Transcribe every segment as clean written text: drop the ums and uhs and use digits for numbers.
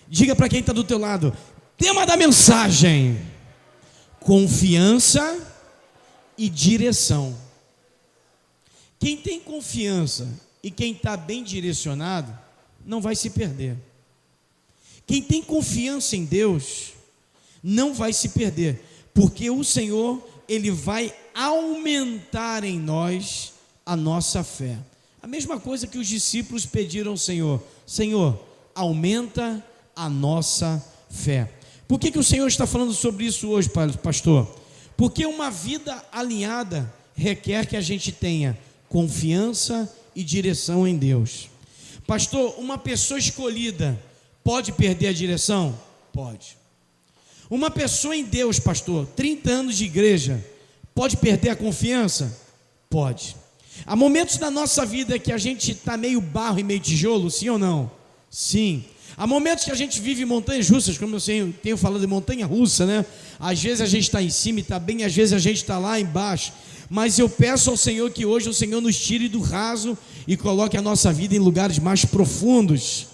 Diga para quem está do teu lado: tema da mensagem: confiança e direção. Quem tem confiança e quem está bem direcionado não vai se perder. Quem tem confiança em Deus não vai se perder, porque o Senhor, Ele vai aumentar em nós a nossa fé. A mesma coisa que os discípulos pediram ao Senhor: Senhor, aumenta a nossa fé. Por que o Senhor está falando sobre isso hoje, pastor? Porque uma vida alinhada requer que a gente tenha confiança e direção em Deus. Pastor, uma pessoa escolhida pode perder a direção? Pode. Uma pessoa em Deus, pastor, 30 anos de igreja, pode perder a confiança? Pode. Há momentos na nossa vida que a gente está meio barro e meio tijolo, sim ou não? Sim. Há momentos que a gente vive montanhas russas, como eu tenho falado de montanha russa, né? Às vezes a gente está em cima e está bem, às vezes a gente está lá embaixo. Mas eu peço ao Senhor que hoje o Senhor nos tire do raso e coloque a nossa vida em lugares mais profundos.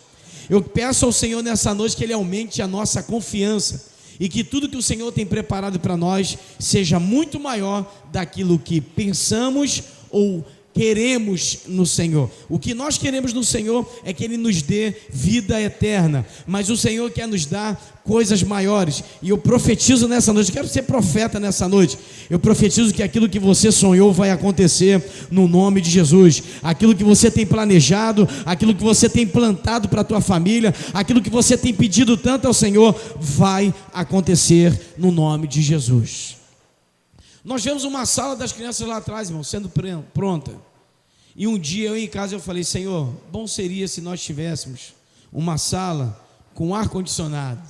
Eu peço ao Senhor nessa noite que Ele aumente a nossa confiança e que tudo que o Senhor tem preparado para nós seja muito maior daquilo que pensamos ou queremos no Senhor. O que nós queremos no Senhor é que Ele nos dê vida eterna, mas o Senhor quer nos dar coisas maiores. E eu profetizo nessa noite, eu quero ser profeta nessa noite, eu profetizo que aquilo que você sonhou vai acontecer no nome de Jesus. Aquilo que você tem planejado, aquilo que você tem plantado para a tua família, aquilo que você tem pedido tanto ao Senhor, vai acontecer no nome de Jesus. Nós vemos uma sala das crianças lá atrás, irmão, sendo pronta. E um dia eu em casa eu falei: Senhor, bom seria se nós tivéssemos uma sala com ar-condicionado,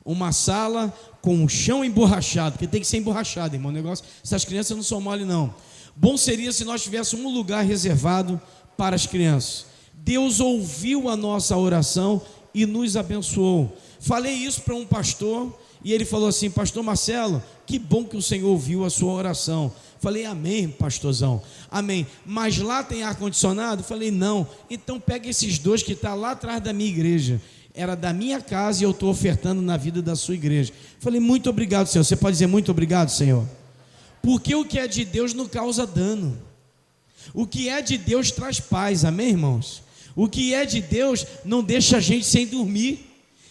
uma sala com o chão emborrachado, porque tem que ser emborrachado, irmão, o negócio, essas crianças não são mole não. Bom seria se nós tivéssemos um lugar reservado para as crianças. Deus ouviu a nossa oração e nos abençoou. Falei isso para um pastor e ele falou assim: pastor Marcelo, que bom que o Senhor ouviu a sua oração. Falei: amém, pastorzão, amém. Mas lá tem ar-condicionado? Falei: não. Então pega esses dois que estão lá atrás da minha igreja. Era da minha casa e eu estou ofertando na vida da sua igreja. Falei: muito obrigado, Senhor. Você pode dizer muito obrigado, Senhor? Porque o que é de Deus não causa dano. O que é de Deus traz paz, amém, irmãos? O que é de Deus não deixa a gente sem dormir.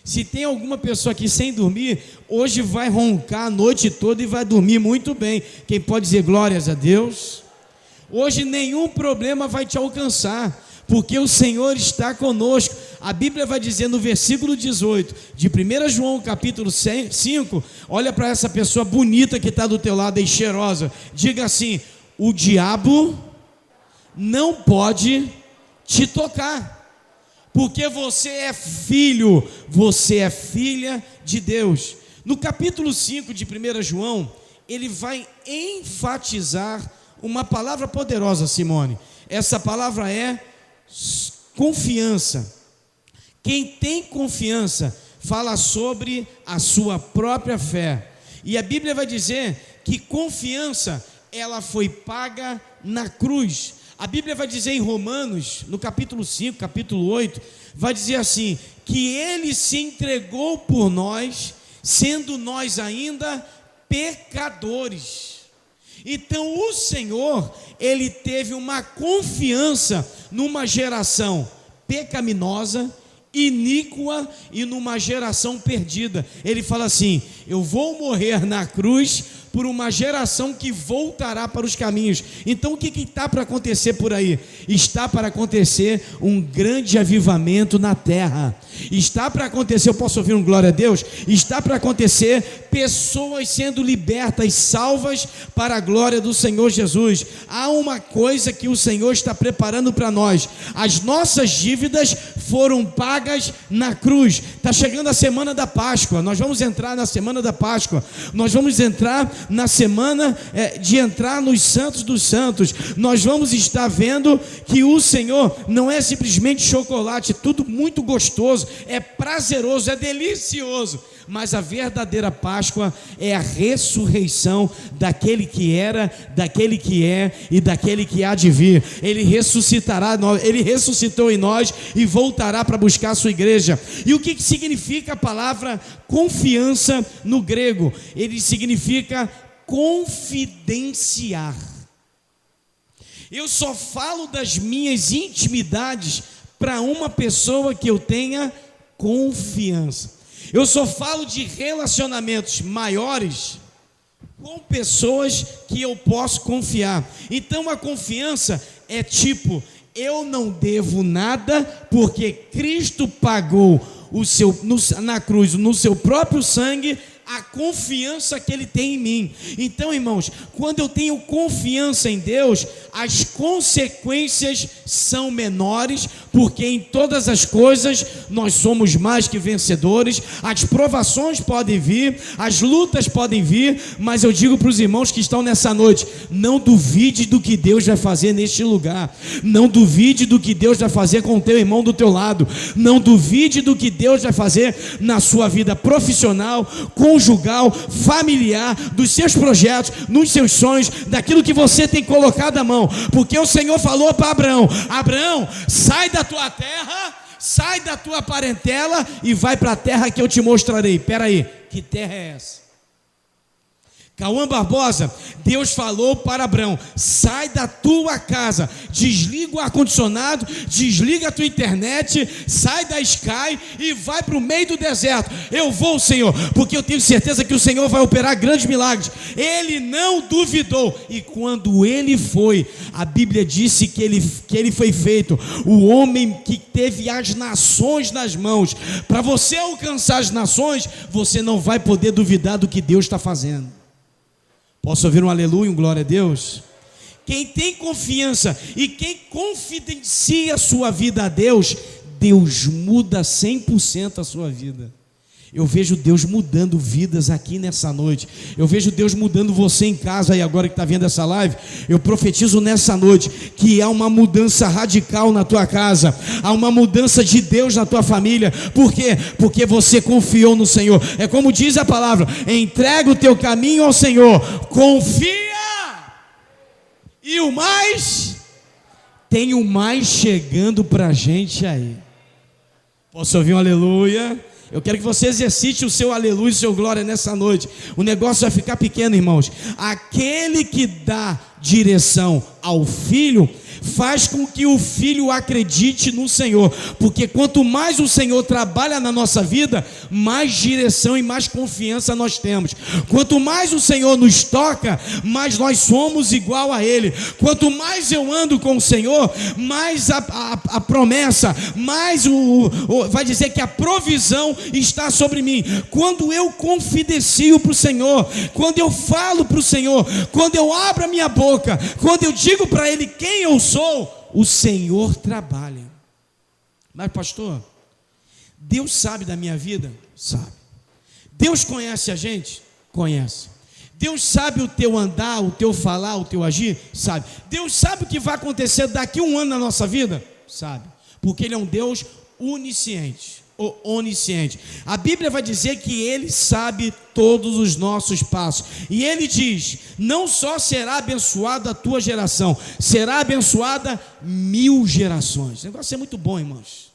Se tem alguma pessoa aqui sem dormir, hoje vai roncar a noite toda e vai dormir muito bem. Quem pode dizer glórias a Deus? Hoje nenhum problema vai te alcançar, porque o Senhor está conosco. A Bíblia vai dizer no versículo 18 de 1 João capítulo 5, olha para essa pessoa bonita que está do teu lado aí, cheirosa, diga assim: o diabo não pode te tocar, porque você é filho, você é filha de Deus. No capítulo 5 de 1 João, ele vai enfatizar uma palavra poderosa, Simone. Essa palavra é confiança. Quem tem confiança fala sobre a sua própria fé. E a Bíblia vai dizer que confiança, ela foi paga na cruz. A Bíblia vai dizer em Romanos, no capítulo 5, capítulo 8, vai dizer assim: que Ele se entregou por nós, sendo nós ainda pecadores. Então o Senhor, Ele teve uma confiança numa geração pecaminosa, iníqua e numa geração perdida. Ele fala assim: eu vou morrer na cruz por uma geração que voltará para os caminhos. Então o que está para acontecer por aí? Está para acontecer um grande avivamento na terra. Está para acontecer, eu posso ouvir um glória a Deus? Está para acontecer pessoas sendo libertas, salvas para a glória do Senhor Jesus. Há uma coisa que o Senhor está preparando para nós: as nossas dívidas foram pagas na cruz. Está chegando a semana da Páscoa, nós vamos entrar na semana da Páscoa, nós vamos entrar na semana de entrar nos Santos dos Santos, nós vamos estar vendo que o Senhor não é simplesmente chocolate, tudo muito gostoso, é prazeroso, é delicioso, mas a verdadeira Páscoa é a ressurreição daquele que era, daquele que é e daquele que há de vir. Ele ressuscitará, ele ressuscitou em nós e voltará para buscar a sua igreja. E o que significa a palavra confiança no grego? Ele significa confidenciar. Eu só falo das minhas intimidades para uma pessoa que eu tenha confiança. Eu só falo de relacionamentos maiores com pessoas que eu posso confiar. Então a confiança é tipo, eu não devo nada porque Cristo pagou na cruz, no seu próprio sangue, a confiança que Ele tem em mim. Então, irmãos, quando eu tenho confiança em Deus, as consequências são menores, porque em todas as coisas nós somos mais que vencedores. As provações podem vir, as lutas podem vir, mas eu digo para os irmãos que estão nessa noite, não duvide do que Deus vai fazer neste lugar, não duvide do que Deus vai fazer com o teu irmão do teu lado, não duvide do que Deus vai fazer na sua vida profissional, conjugal, familiar, dos seus projetos, nos seus sonhos, daquilo que você tem colocado à mão, porque o Senhor falou para Abraão: Abraão, sai da tua terra, sai da tua parentela e vai para a terra que eu te mostrarei. Espera aí, que terra é essa? Cauã Barbosa, Deus falou para Abraão: sai da tua casa, desliga o ar-condicionado, desliga a tua internet, sai da Sky e vai para o meio do deserto. Eu vou, Senhor, porque eu tenho certeza que o Senhor vai operar grandes milagres. Ele não duvidou, e quando ele foi, a Bíblia disse que ele foi feito o homem que teve as nações nas mãos. Para você alcançar as nações, você não vai poder duvidar do que Deus está fazendo. Posso ouvir um aleluia, um glória a Deus? Quem tem confiança e quem confidencia a sua vida a Deus, Deus muda 100% a sua vida. Eu vejo Deus mudando vidas aqui nessa noite. Eu vejo Deus mudando você em casa aí agora que está vendo essa live. Eu profetizo nessa noite que há uma mudança radical na tua casa. Há uma mudança de Deus na tua família. Por quê? Porque você confiou no Senhor. É como diz a palavra: entrega o teu caminho ao Senhor, confia, e o mais, tem o mais chegando para a gente aí. Posso ouvir um aleluia? Eu quero que você exercite o seu aleluia e o seu glória nessa noite. O negócio vai ficar pequeno, irmãos. Aquele que dá direção ao filho faz com que o filho acredite no Senhor, porque quanto mais o Senhor trabalha na nossa vida, mais direção e mais confiança nós temos. Quanto mais o Senhor nos toca, mais nós somos igual a Ele. Quanto mais eu ando com o Senhor, mais a promessa, mais vai dizer que a provisão está sobre mim. Quando eu confidencio para o Senhor, quando eu falo para o Senhor, quando eu abro a minha boca, quando eu digo para Ele quem eu sou, o Senhor trabalha. Mas pastor, Deus sabe da minha vida? Sabe. Deus conhece a gente? Conhece. Deus sabe o teu andar, o teu falar, o teu agir? Sabe. Deus sabe o que vai acontecer daqui a um ano na nossa vida? Sabe. Porque Ele é um Deus onisciente. Onisciente. A Bíblia vai dizer que Ele sabe todos os nossos passos, e Ele diz: não só será abençoada a tua geração, será abençoada 1000 gerações. O negócio é muito bom, irmãos.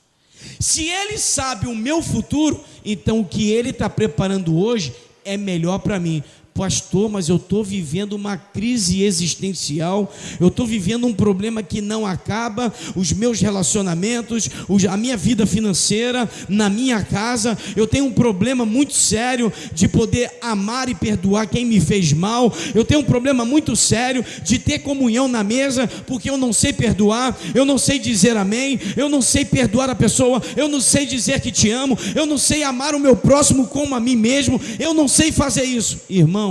Se Ele sabe o meu futuro, então o que Ele está preparando hoje é melhor para mim. Pastor, mas eu estou vivendo uma crise existencial, eu estou vivendo um problema que não acaba, os meus relacionamentos, a minha vida financeira, na minha casa, eu tenho um problema muito sério de poder amar e perdoar quem me fez mal, eu tenho um problema muito sério de ter comunhão na mesa, porque eu não sei perdoar, eu não sei dizer amém, eu não sei perdoar a pessoa, eu não sei dizer que te amo, eu não sei amar o meu próximo como a mim mesmo, eu não sei fazer isso. Irmãos,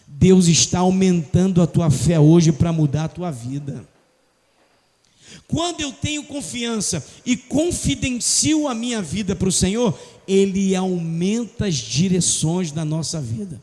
Deus está aumentando a tua fé hoje para mudar a tua vida. Quando eu tenho confiança e confidencio a minha vida para o Senhor, Ele aumenta as direções da nossa vida.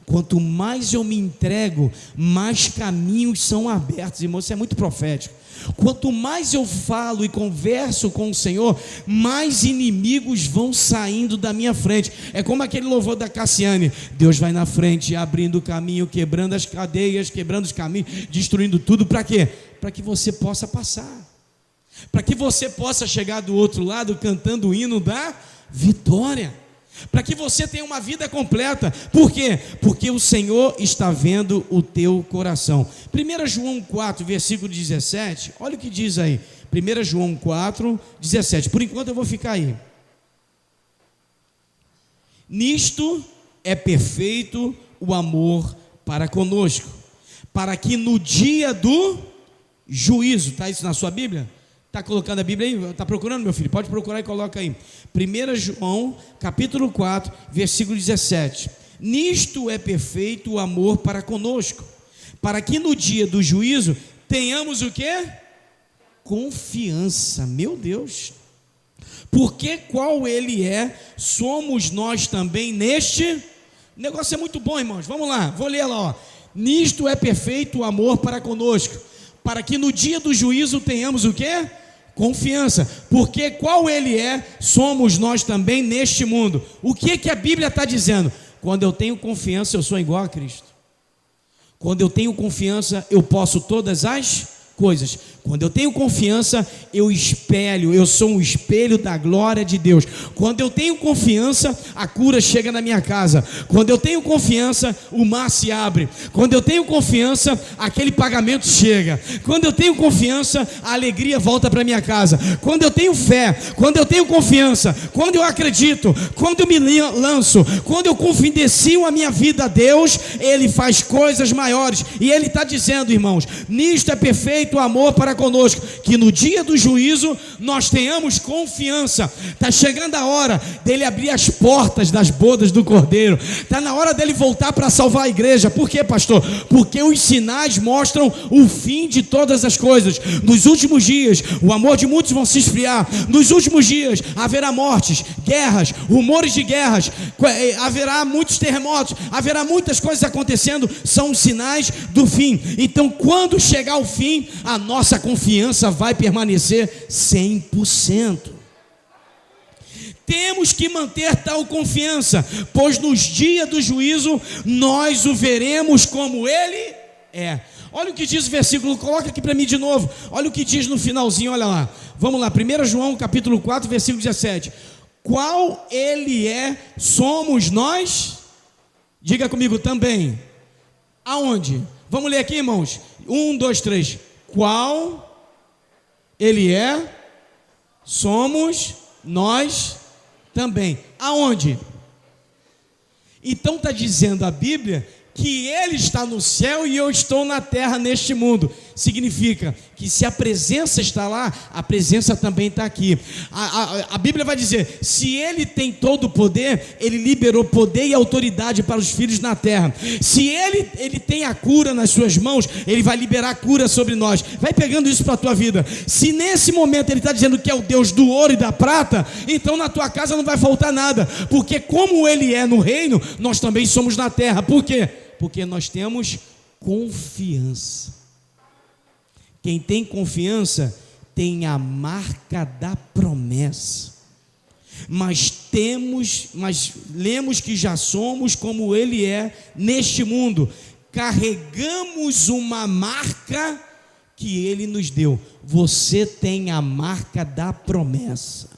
Quanto mais eu me entrego, mais caminhos são abertos. Irmão, isso é muito profético. Quanto mais eu falo e converso com o Senhor, mais inimigos vão saindo da minha frente. É como aquele louvor da Cassiane: Deus vai na frente, abrindo o caminho, quebrando as cadeias, quebrando os caminhos, destruindo tudo. Para quê? Para que você possa passar, para que você possa chegar do outro lado cantando o hino da vitória, para que você tenha uma vida completa. Por quê? Porque o Senhor está vendo o teu coração. 1 João 4, versículo 17, olha o que diz aí. 1 João 4, 17, por enquanto eu vou ficar aí. Nisto é perfeito o amor para conosco, para que no dia do juízo, está isso na sua Bíblia? Está colocando a Bíblia aí? Está procurando, meu filho? Pode procurar e coloca aí. 1 João, capítulo 4, versículo 17. Nisto é perfeito o amor para conosco, para que no dia do juízo tenhamos o quê? Confiança. Meu Deus. Porque qual Ele é, somos nós também neste. O negócio é muito bom, irmãos. Vamos lá, vou ler lá, ó. Nisto é perfeito o amor para conosco, para que no dia do juízo tenhamos o quê? Confiança. Porque qual Ele é, somos nós também neste mundo. O que a Bíblia está dizendo? Quando eu tenho confiança, eu sou igual a Cristo. Quando eu tenho confiança, eu posso todas as coisas. Quando eu tenho confiança, eu espelho, eu sou um espelho da glória de Deus. Quando eu tenho confiança, a cura chega na minha casa. Quando eu tenho confiança, o mar se abre. Quando eu tenho confiança, aquele pagamento chega. Quando eu tenho confiança, a alegria volta para minha casa. Quando eu tenho fé, quando eu tenho confiança, quando eu acredito, quando eu me lanço, quando eu confidencio a minha vida a Deus, Ele faz coisas maiores. E Ele está dizendo, irmãos, nisto é perfeito o amor para conosco, que no dia do juízo nós tenhamos confiança. Está chegando a hora dele abrir as portas das bodas do Cordeiro. Está na hora dele voltar para salvar a igreja. Por quê, pastor? Porque os sinais mostram o fim de todas as coisas. Nos últimos dias, o amor de muitos vão se esfriar. Nos últimos dias haverá mortes, guerras, rumores de guerras, haverá muitos terremotos, haverá muitas coisas acontecendo. São os sinais do fim. Então, quando chegar o fim, a nossa confiança vai permanecer 100%. Temos que manter tal confiança, pois nos dias do juízo nós o veremos como Ele é. Olha o que diz o versículo, coloca aqui para mim de novo. Olha o que diz no finalzinho, olha lá. Vamos lá, 1 João capítulo 4, versículo 17. Qual Ele é, somos nós. Diga comigo também. Aonde? Vamos ler aqui, irmãos. 1, 2, 3. Qual Ele é, somos nós também. Aonde? Então está dizendo a Bíblia que Ele está no céu e eu estou na terra neste mundo. Significa que se a presença está lá, a presença também está aqui. A Bíblia vai dizer, se Ele tem todo o poder, Ele liberou poder e autoridade para os filhos na terra. Se Ele tem a cura nas suas mãos, Ele vai liberar cura sobre nós. Vai pegando isso para a tua vida. Se nesse momento Ele está dizendo que é o Deus do ouro e da prata, então na tua casa não vai faltar nada. Porque como Ele é no reino, nós também somos na terra. Por quê? Porque nós temos confiança. Quem tem confiança tem a marca da promessa. Mas lemos que já somos como Ele é neste mundo. Carregamos uma marca que Ele nos deu. Você tem a marca da promessa.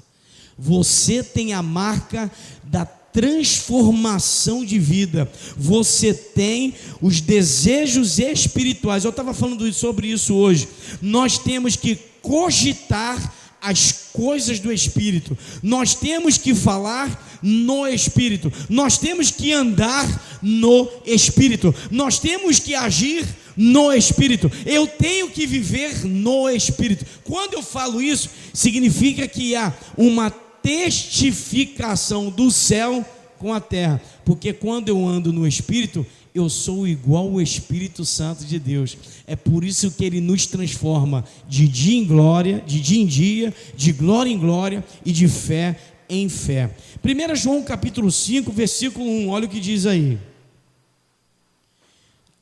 Você tem a marca da transformação de vida. Você tem os desejos espirituais. Eu estava falando sobre isso hoje. Nós temos que cogitar as coisas do Espírito. Nós temos que falar no Espírito. Nós temos que andar no Espírito. Nós temos que agir no Espírito. Eu tenho que viver no Espírito. Quando eu falo isso, significa que há uma testificação do céu com a terra, porque quando eu ando no Espírito, eu sou igual ao Espírito Santo de Deus. É por isso que Ele nos transforma de dia em glória, de dia em dia, de glória em glória e de fé em fé. 1 João capítulo 5, versículo 1, olha o que diz aí.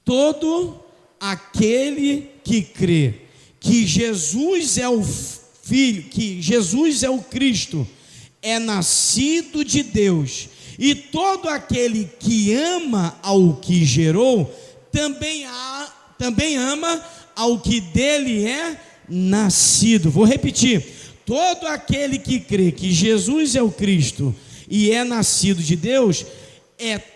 todo aquele que crê que Jesus é o Filho, que Jesus é o Cristo, é nascido de Deus, e todo aquele que ama ao que gerou, também ama ao que dele é nascido. Vou repetir: todo aquele que crê que Jesus é o Cristo e é nascido de Deus,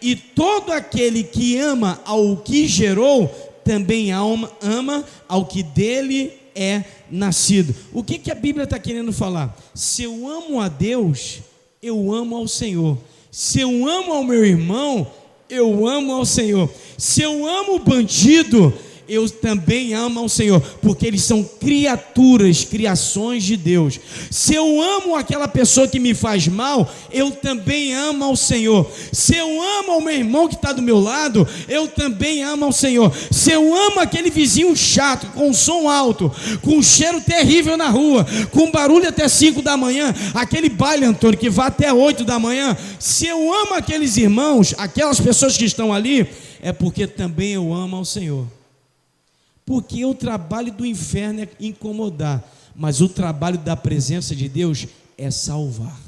e todo aquele que ama ao que gerou, também ama ao que dele é nascido. O que a Bíblia está querendo falar? Se eu amo a Deus, eu amo ao Senhor. Se eu amo ao meu irmão, eu amo ao Senhor. Se eu amo o bandido, eu também amo ao Senhor, porque eles são criaturas, criações de Deus. Se eu amo aquela pessoa que me faz mal, eu também amo ao Senhor. Se eu amo ao meu irmão que está do meu lado, eu também amo ao Senhor. Se eu amo aquele vizinho chato, com som alto, com um cheiro terrível na rua, com barulho até 5 da manhã, aquele baile, Antônio, que vai até 8 da manhã, se eu amo aqueles irmãos, aquelas pessoas que estão ali, é porque também eu amo ao Senhor. Porque o trabalho do inferno é incomodar, mas o trabalho da presença de Deus é salvar.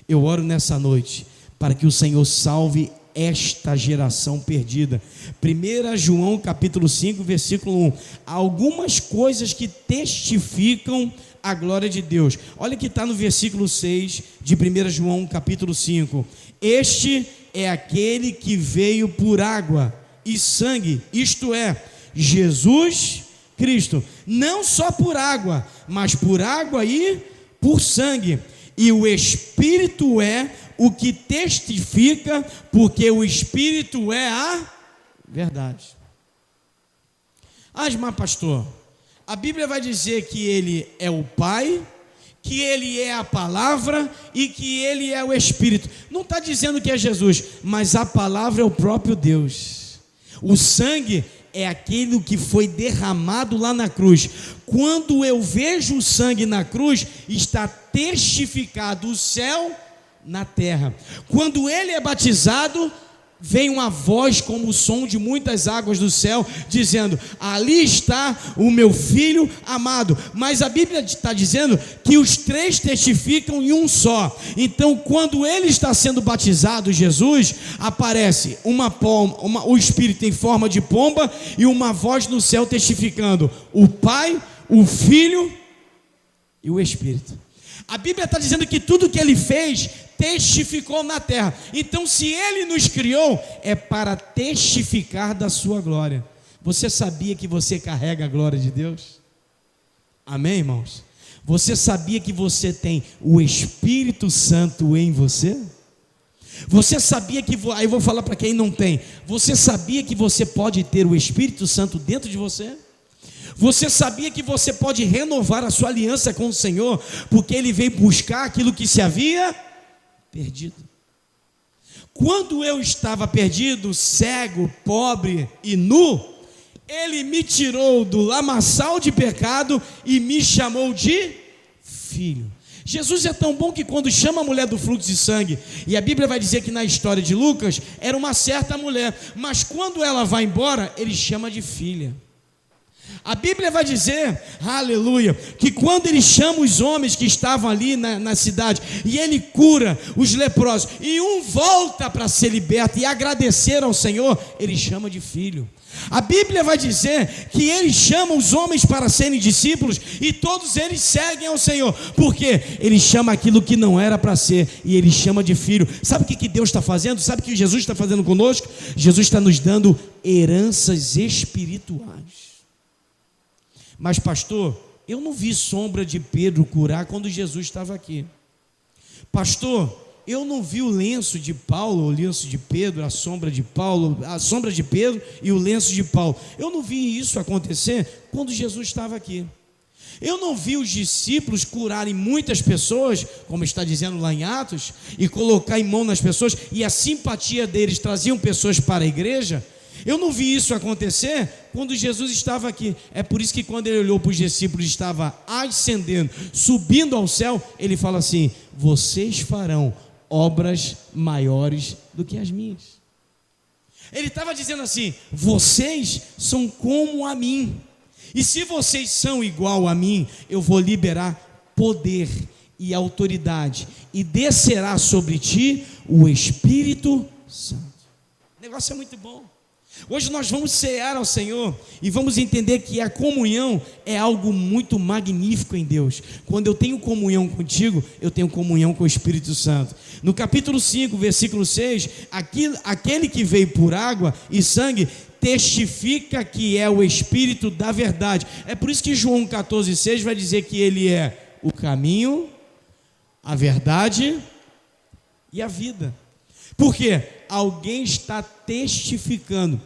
Eu oro nessa noite para que o Senhor salve esta geração perdida. 1 João capítulo 5, versículo 1. Há algumas coisas que testificam a glória de Deus. Olha que está no versículo 6 de 1 João capítulo 5. Este é aquele que veio por água e sangue, isto é, Jesus Cristo, não só por água, mas por água e por sangue, e o Espírito é o que testifica, porque o Espírito é a verdade. Mas pastor, a Bíblia vai dizer que ele é o Pai, que ele é a palavra e que ele é o Espírito. Não está dizendo que é Jesus, mas a palavra é o próprio Deus. O sangue é aquele que foi derramado lá na cruz. Quando eu vejo o sangue na cruz, está testificado o céu na terra. Quando ele é batizado, vem uma voz como o som de muitas águas do céu, dizendo: ali está o meu filho amado. Mas a Bíblia está dizendo que os três testificam em um só. Então, quando ele está sendo batizado, Jesus, aparece o Espírito em forma de pomba e uma voz no céu testificando: o Pai, o Filho e o Espírito. A Bíblia está dizendo que tudo que ele fez testificou na terra. Então, se ele nos criou, é para testificar da sua glória. Você sabia que você carrega a glória de Deus? Amém, irmãos? Você sabia que você tem o Espírito Santo em você? Você sabia que, aí eu vou falar para quem não tem, você sabia que você pode ter o Espírito Santo dentro de você? Você sabia que você pode renovar a sua aliança com o Senhor, porque Ele veio buscar aquilo que se havia perdido? Quando eu estava perdido, cego, pobre e nu, Ele me tirou do lamaçal de pecado e me chamou de filho. Jesus é tão bom que quando chama a mulher do fluxo de sangue, e a Bíblia vai dizer que na história de Lucas, era uma certa mulher, mas quando ela vai embora, Ele chama de filha. A Bíblia vai dizer, aleluia, que quando ele chama os homens que estavam ali na cidade, e ele cura os leprosos, e um volta para ser liberto e agradecer ao Senhor, ele chama de filho. A Bíblia vai dizer que ele chama os homens para serem discípulos, e todos eles seguem ao Senhor, porque ele chama aquilo que não era para ser, e ele chama de filho. Sabe o que Deus está fazendo? Sabe o que Jesus está fazendo conosco? Jesus está nos dando heranças espirituais. Mas pastor, eu não vi sombra de Pedro curar quando Jesus estava aqui. Pastor, eu não vi o lenço de Paulo, o lenço de Pedro, a sombra de Paulo, a sombra de Pedro e o lenço de Paulo. Eu não vi isso acontecer quando Jesus estava aqui. Eu não vi os discípulos curarem muitas pessoas, como está dizendo lá em Atos, e colocar em mão nas pessoas, e a simpatia deles traziam pessoas para a igreja. Eu não vi isso acontecer quando Jesus estava aqui. É por isso que quando ele olhou para os discípulos, estava ascendendo, subindo ao céu, ele fala assim: vocês farão obras maiores do que as minhas. Ele estava dizendo assim: vocês são como a mim, e se vocês são igual a mim, eu vou liberar poder e autoridade, e descerá sobre ti o Espírito Santo. O negócio é muito bom. Hoje nós vamos cear ao Senhor e vamos entender que a comunhão é algo muito magnífico em Deus. Quando eu tenho comunhão contigo, eu tenho comunhão com o Espírito Santo. No capítulo 5, versículo 6, aquele que veio por água e sangue testifica que é o Espírito da verdade. É por isso que João 14,6 vai dizer que ele é o caminho, a verdade e a vida. Por quê? Alguém está testificando.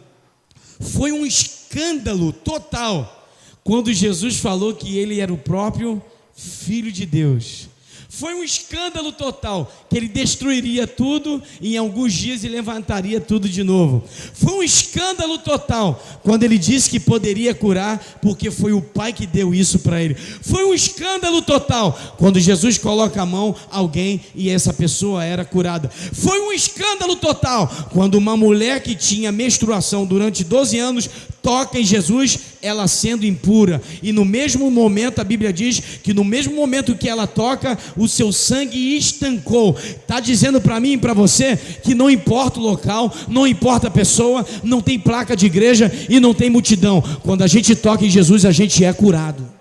Foi um escândalo total quando Jesus falou que ele era o próprio Filho de Deus. Foi um escândalo total, que ele destruiria tudo em alguns dias e levantaria tudo de novo. Foi um escândalo total quando ele disse que poderia curar, porque foi o Pai que deu isso para ele. Foi um escândalo total quando Jesus coloca a mão a alguém e essa pessoa era curada. Foi um escândalo total quando uma mulher que tinha menstruação durante 12 anos toca em Jesus, ela sendo impura, e no mesmo momento, a Bíblia diz que no mesmo momento que ela toca, o seu sangue estancou. Está dizendo para mim e para você que não importa o local, não importa a pessoa, não tem placa de igreja e não tem multidão, quando a gente toca em Jesus, a gente é curado.